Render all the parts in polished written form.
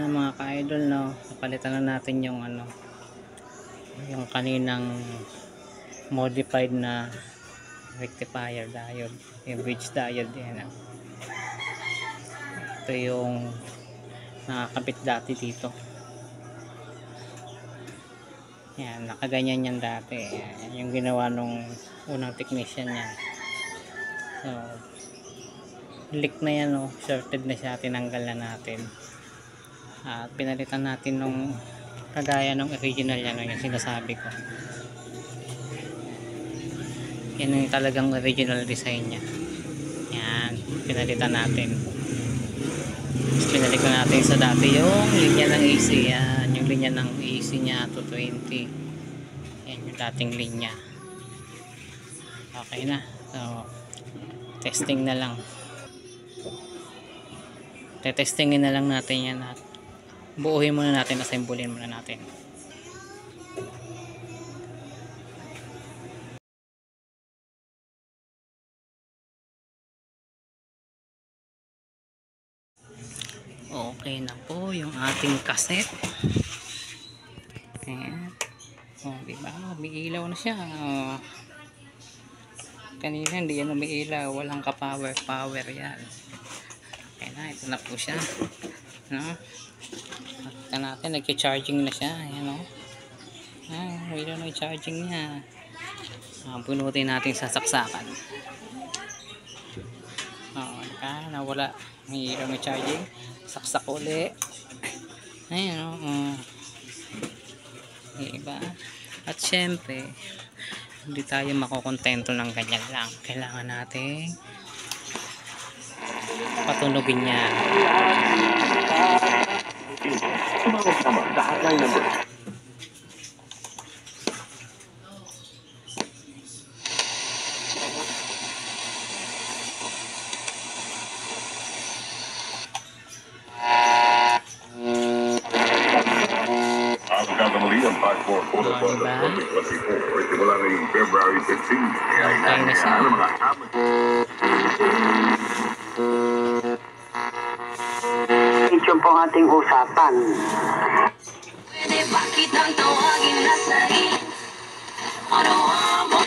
Ayan mga ka-idol, no, napalitan na natin yung yung kaninang modified na rectifier diode, yung bridge diode yan. Ito yung nakakabit dati dito. Yan, nakaganyan yan dati. Yan yung ginawa nung unang technician yan. So leak na yan, no, shorted na siya, tinanggal na natin at pinalitan natin nung kagaya nung original yan, yung sinasabi ko. Yan yung talagang original design nya. Yan, pinalitan natin. Pinalitan natin sa dati yung linya ng AC. Yan, yung linya ng AC nya 220. Yan yung dating linya. Okay na. So testing na lang. Tetestingin na lang natin yan at buuhin muna natin, assemblein muna natin. Okay na po yung ating cassette. Ayan. Oh, diba? Umiilaw na siya. Kanina hindi yan umiilaw. Walang ka-power. Power yan. Okay na. Ito na po siya. No? Nakita natin. Nag-charging na siya. Ayan o. Mayroon na yung charging niya. Bunutin natin sa saksakan. Nawala. Mayroon na charging. Saksak uli. Ayan o. Diba? At syempre, hindi tayo makukontento ng ganyan lang. Kailangan natin patunogin niya. Wala ngayong February 15. Okay na siya. Ito po ang ating usapan. Pwede ba kitang tawagin na sa'yo? Ano mo?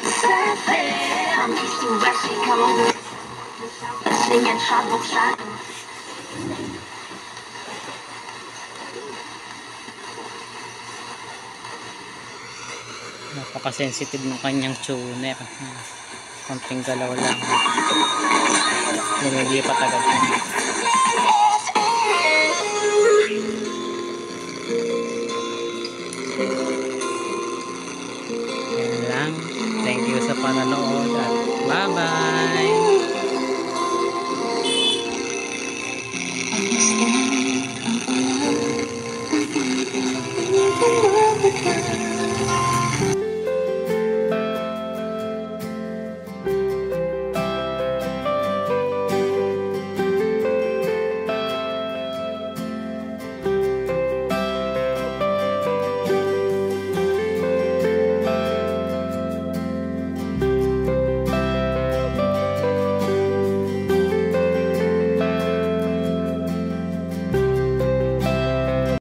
Sete, ang isuwesi ka mo. Pasingan siya buksan. Napaka-sensitive ng kanyang tuner. Konting galaw lang. Lumilipat agad. Yan lang. Thank you sa panonood at bye-bye!